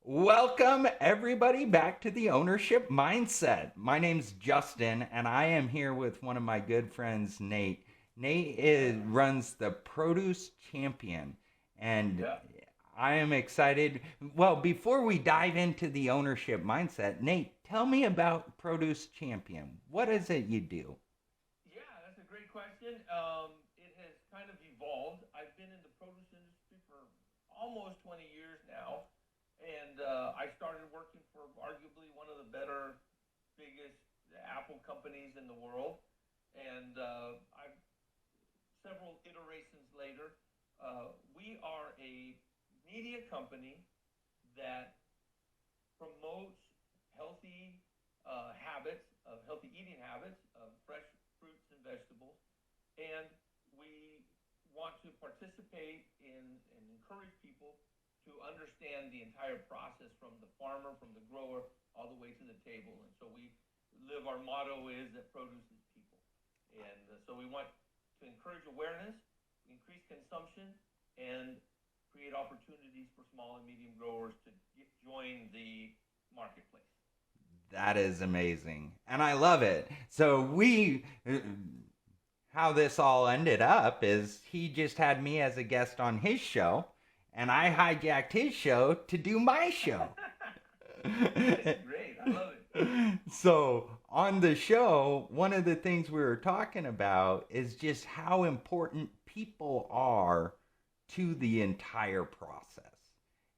Welcome, everybody, back to the ownership mindset. My name's Justin, and I am here with one of my good friends, Nate. Runs the Produce Champion, and Yeah, I am excited. Well, before we dive into the ownership mindset, Nate, tell me about Produce Champion. What is it you do? yeah, that's a great question. It has kind of evolved. I've been in the produce industry for almost 20 years now, and I started working for arguably one of the better, biggest apple companies in the world. And I've several iterations later. We are a media company that promotes healthy habits, of healthy eating habits, of fresh fruits and vegetables, and we want to participate in and encourage people to understand the entire process from the farmer, from the grower, all the way to the table. And so our motto is that produce is people. And so we want to encourage awareness, increase consumption, and create opportunities for small and medium growers to join the marketplace. That is amazing, and I love it. How this all ended up is he just had me as a guest on his show, and I hijacked his show to do my show. It's great. I love it. So, on the show, one of the things we were talking about is just how important people are to the entire process.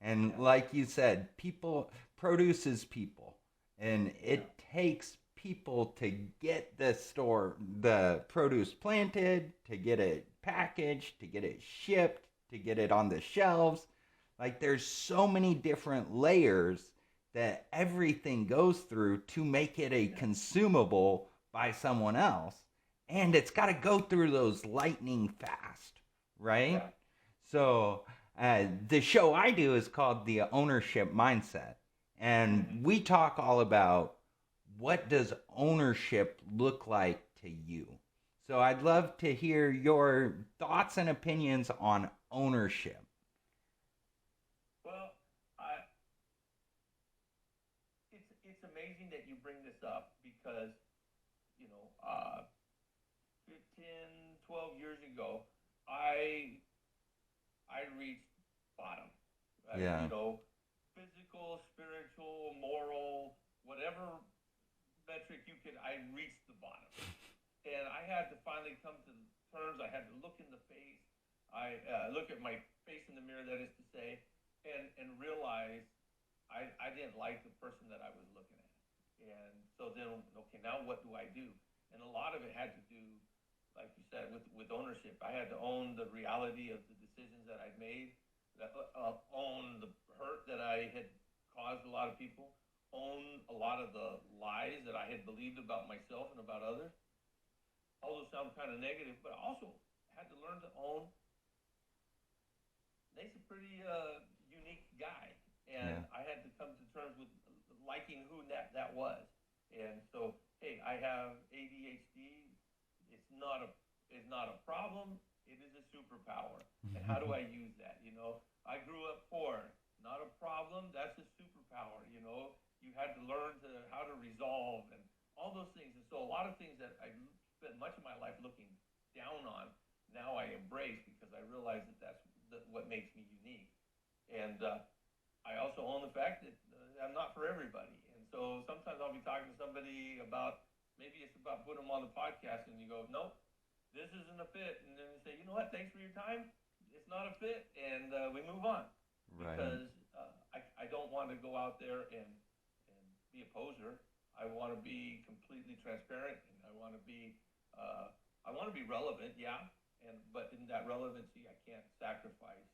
And Yeah. like you said, people produces people, and Yeah. it takes people to get the produce planted, to get it packaged, to get it shipped, to get it on the shelves. Like there's so many different layers that everything goes through to make it a Yeah. consumable by someone else. And it's got to go through those lightning fast, right? Yeah. So, the show I do is called The Ownership Mindset. Mm-hmm. And we talk all about what does ownership look like to you. So, I'd love to hear your thoughts and opinions on ownership. Well, it's amazing that you bring this up because you know, 15, 12 years ago, I I reached bottom. Yeah. Physical, spiritual, moral, whatever metric you could, I reached the bottom. And I had to finally come to terms. I had to look in the face. I look at my face in the mirror, that is to say, and realize I didn't like the person that I was looking at. And so then, okay, now what do I do? And a lot of it had to do, like you said, with ownership. I had to own the reality of the decisions that I'd made, own the hurt that I had caused a lot of people, own a lot of the lies that I had believed about myself and about others. All those sound kind of negative, but I also had to learn to own Nate's a pretty unique guy, and Yeah. I had to come to terms with liking who that was. And so, hey, I have ADHD. It's not a it's not a problem. It is a superpower. And how do I use that? I grew up poor. Not a problem. That's a superpower. You had to learn how to resolve and all those things. And so, a lot of things that I spent much of my life looking down on, now I embrace because I realize that that's what makes me unique. And I also own the fact that I'm not for everybody. And so sometimes I'll be talking to somebody about maybe it's about putting them on the podcast, and you go, nope, this isn't a fit. And then they say, you know what? Thanks for your time. It's not a fit, and we move on Right. because I don't want to go out there and be a poser. I want to be completely transparent, and I want to be relevant, yeah, but in that relevancy, I can't sacrifice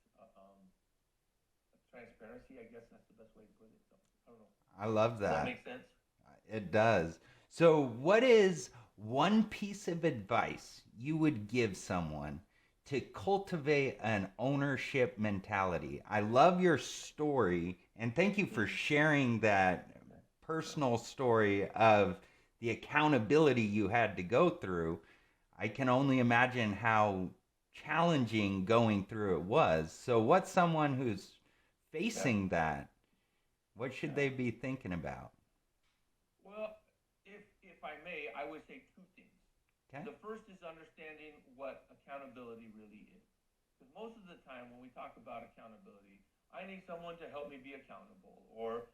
transparency. I guess that's the best way to put it. So I don't know. I love Does that that. make sense? It does. So, what is one piece of advice you would give someone to cultivate an ownership mentality? I love your story, and thank you for Mm-hmm. sharing that personal story of the accountability you had to go through. I can only imagine how challenging going through it was. So, what's someone who's Yeah. facing that? What should Yeah. they be thinking about? Well, if I may, I would say two things. Okay. The first is understanding what accountability really is. Because most of the time when we talk about accountability, I need someone to help me be accountable, or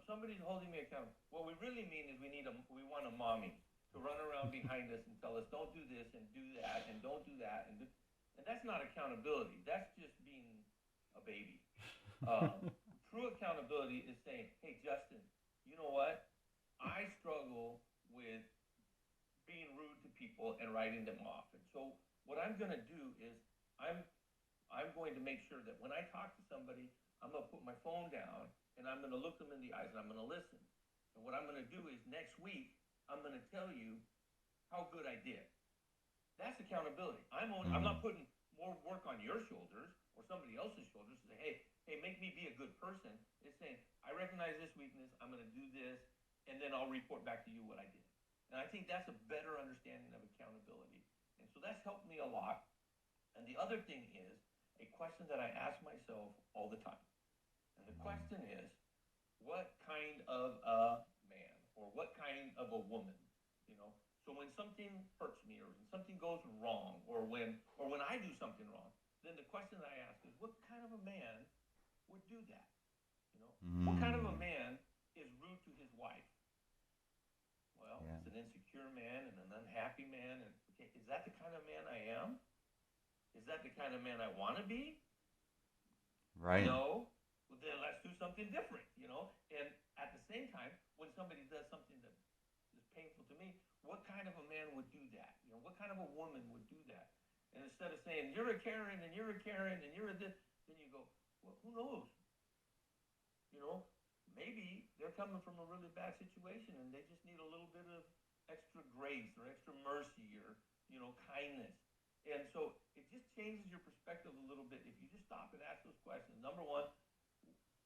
somebody's holding me accountable. What we really mean is we want a mommy to run around behind us and tell us don't do this and do that and don't do that and that's not accountability. That's just being a baby. True accountability is saying, hey Justin, you know what? I struggle with being rude to people and writing them off. And so what I'm going to do is I'm I'm going to make sure that when I talk to somebody, I'm going to put my phone down and I'm going to look them in the eyes and I'm going to listen. And what I'm going to do is next week I'm going to tell you how good I did. That's accountability. I'm not putting more work on your shoulders or somebody else's shoulders to say, hey, make me be a good person. It's saying, I recognize this weakness. I'm going to do this, and then I'll report back to you what I did. And I think that's a better understanding of accountability. And so that's helped me a lot. And the other thing is a question that I ask myself all the time. And the question is, what kind of a man or what kind of a woman, you know? So when something hurts me or when something goes wrong or when I do something wrong, then the question that I ask is, what kind of a man would do that? You know, what kind of a man is rude to his wife? Well, Yeah. it's an insecure man and an unhappy man. And okay, is that the kind of man I am? Is that the kind of man I want to be? Right. No. Well, then let's do something different, you know? And at the same time, when somebody does something that is painful to me, what kind of a man would do that? You know, what kind of a woman would do that? And instead of saying, you're a Karen and you're a Karen and you're a this, then you go, well, who knows? You know, maybe they're coming from a really bad situation and they just need a little bit of extra grace or extra mercy or, kindness. And so it just changes your perspective a little bit if you just stop and ask those questions. Number one,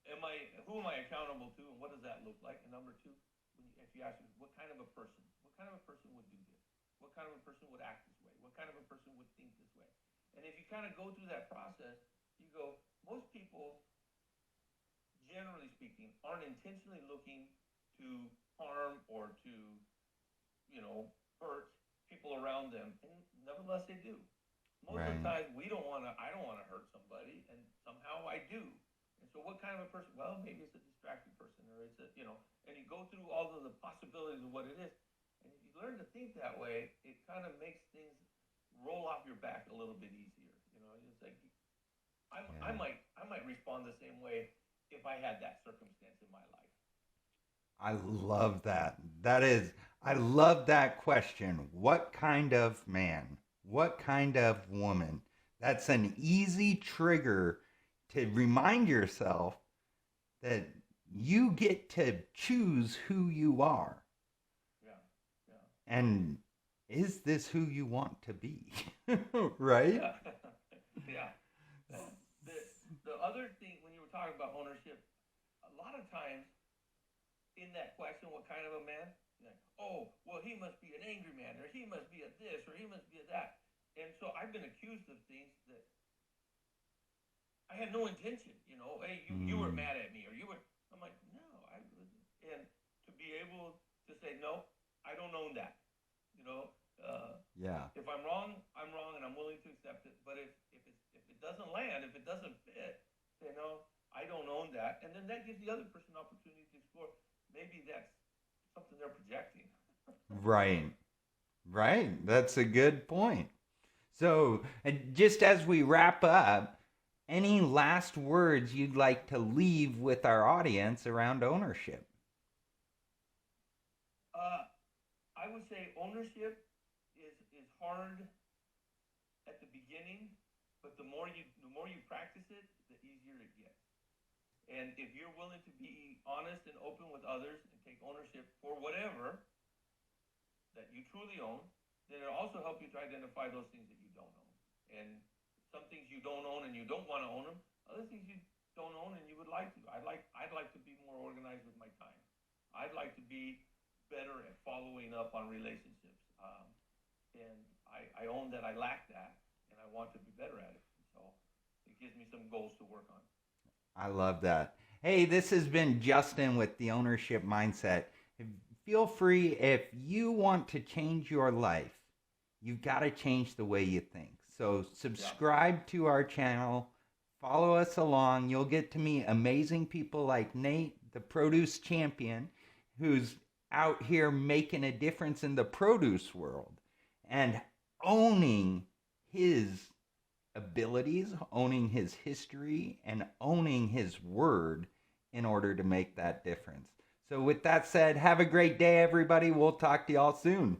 who am I accountable to and what does that look like? And number two, if you ask me, what kind of a person would do this? What kind of a person would act this way? What kind of a person would think this way? And if you kind of go through that process, you go, most people, generally speaking, aren't intentionally looking to harm or to, hurt people around them. And nevertheless, they do. Most of the Right. time, I don't want to hurt somebody, and somehow I do. And so what kind of a person? Well, maybe it's a distracted person, or it's and you go through all of the possibilities of what it is. And if you learn to think that way, it kind of makes things roll off your back a little bit easier. It's like I Yeah. might respond the same way if I had that circumstance in my life. I love that. I love that question. What kind of man? What kind of woman? That's an easy trigger to remind yourself that you get to choose who you are. Yeah, yeah, And is this who you want to be? Right? yeah, yeah. The the other thing when you were talking about ownership, a lot of times in that question, what kind of a man? You're like, oh, well, he must be an angry man, or he must be a this, or he must be a that. And so I've been accused of things that I had no intention. Hey, you were Mm, mad at me, or you were. I'm like, no, I wasn't. And to be able to say, no, I don't own that. You know, yeah. if I'm wrong, I'm wrong, and I'm willing to accept it. But if it doesn't land, if it doesn't fit, say no, I don't own that, and then that gives the other person an opportunity to explore. Maybe that's something they're projecting. Right. Right. That's a good point. So, and just as we wrap up, any last words you'd like to leave with our audience around ownership? uh, I would say ownership is hard at the beginning, but the more you practice it, the easier it gets. And if you're willing to be honest and open with others and take ownership for whatever that you truly own, then it'll also help you to identify those things that you don't own. And some things you don't own and you don't want to own them. Other things you don't own and you would like to. I'd like to be more organized with my time. I'd like to be better at following up on relationships. And I own that I lack that, and I want to be better at it. So it gives me some goals to work on. I love that. Hey, this has been Justin with the Ownership Mindset. Feel free, if you want to change your life, you've got to change the way you think. So subscribe to our channel, follow us along. You'll get to meet amazing people like Nate, the produce champion, who's out here making a difference in the produce world and owning his abilities, owning his history, and owning his word in order to make that difference. So with that said, have a great day, everybody. We'll talk to y'all soon.